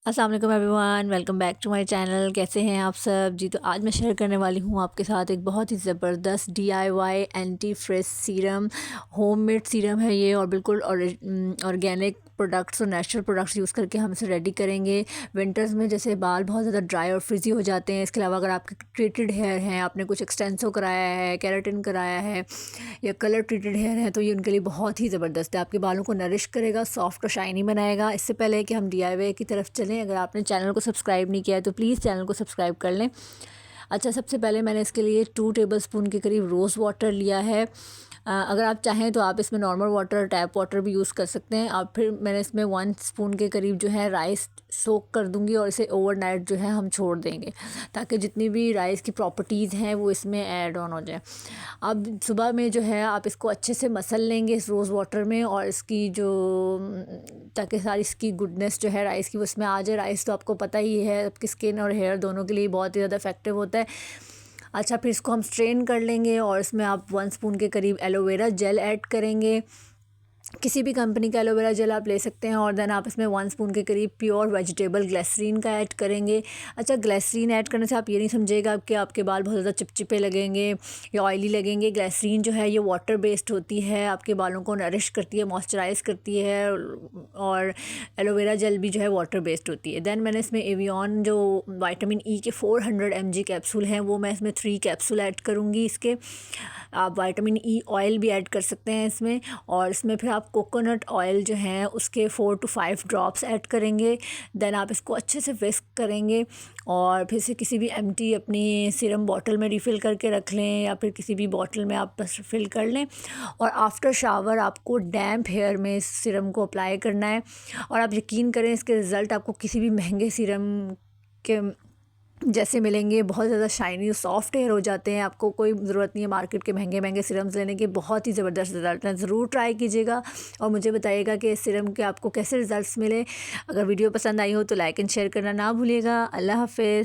अस्सलाम वालेकुम everyone, welcome back to my channel. कैसे हैं आप सब जी। तो आज मैं शेयर करने वाली हूँ आपके साथ एक बहुत ही ज़बरदस्त DIY anti fridge serum. Homemade serum है ये और बिल्कुल ऑर्गेनिक प्रोडक्ट्स और नेचुरल प्रोडक्ट्स यूज़ करके हम इसे रेडी करेंगे। विंटर्स में जैसे बाल बहुत ज़्यादा ड्राई और फ्रिजी हो जाते हैं, इसके अलावा अगर आपके ट्रीटेड हेयर हैं, आपने कुछ एक्सटेंसो कराया है, केराटिन कराया है या कलर ट्रीटेड हेयर है, तो ये उनके लिए बहुत ही ज़बरदस्त है। आपके बालों को नरिश करेगा, सॉफ्ट और शाइनी बनाएगा। इससे पहले कि हम DIY की तरफ चलें, अगर आपने चैनल को सब्सक्राइब नहीं किया है तो प्लीज़ चैनल को सब्सक्राइब कर लें। अच्छा, सबसे पहले मैंने इसके लिए 2 टेबलस्पून के करीब रोज़ वाटर लिया है। अगर आप चाहें तो आप इसमें नॉर्मल वाटर, टैप वाटर भी यूज़ कर सकते हैं। अब फिर मैंने इसमें 1 स्पून के करीब जो है राइस सोक कर दूंगी और इसे ओवरनाइट जो है हम छोड़ देंगे, ताकि जितनी भी राइस की प्रॉपर्टीज़ हैं वो इसमें ऐड ऑन हो जाए। अब सुबह में जो है आप इसको अच्छे से मसल लेंगे इस रोज़ वाटर में, और इसकी जो ताकि सारी इसकी गुडनेस जो है राइस की वो इसमें आ जाए। राइस तो आपको पता ही है आपकी स्किन और हेयर दोनों के लिए बहुत ही ज़्यादा इफेक्टिव होता है। अच्छा, फिर इसको हम स्ट्रेन कर लेंगे और इसमें आप 1 स्पून के करीब एलोवेरा जेल ऐड करेंगे। किसी भी कंपनी का एलोवेरा जेल आप ले सकते हैं। और देन आप इसमें 1 स्पून के करीब प्योर वेजिटेबल ग्लिसरीन का ऐड करेंगे। अच्छा, ग्लिसरीन ऐड करने से आप ये नहीं समझिएगा कि आपके बाल बहुत ज़्यादा चिपचिपे लगेंगे या ऑयली लगेंगे। ग्लिसरीन जो है ये वाटर बेस्ड होती है, आपके बालों को नरिश करती है, मॉइस्चराइज़ करती है, और एलोवेरा जेल भी जो है वाटर बेस्ड होती है। देन मैंने इसमें एवियन जो विटामिन ई के 400 mg कैप्सूल हैं वो मैं इसमें 3 कैप्सूल ऐड करूँगी इसके। आप विटामिन ई ऑयल भी ऐड कर सकते हैं इसमें, और इसमें फिर आप कोकोनट ऑयल जो है उसके 4 to 5 ड्रॉप्स ऐड करेंगे। देन आप इसको अच्छे से विस्क करेंगे और फिर से किसी भी एम्प्टी अपनी सीरम बॉटल में रिफ़िल करके रख लें, या फिर किसी भी बॉटल में आप बस फिल कर लें। और आफ्टर शावर आपको डैम्प हेयर में इस सीरम को अप्लाई करना है, और आप यकीन करें इसके रिज़ल्ट आपको किसी भी महंगे सीरम के जैसे मिलेंगे। बहुत ज़्यादा शाइनी और सॉफ्ट हेयर हो जाते हैं। आपको कोई ज़रूरत नहीं है मार्केट के महंगे महंगे सीरम्स लेने की। बहुत ही ज़बरदस्त रिज़ल्ट हैं, ज़रूर ट्राई कीजिएगा और मुझे बताइएगा कि इस सीरम के आपको कैसे रिज़ल्ट्स मिले। अगर वीडियो पसंद आई हो तो लाइक एंड शेयर करना ना भूलिएगा। अल्लाह हाफ़िज़।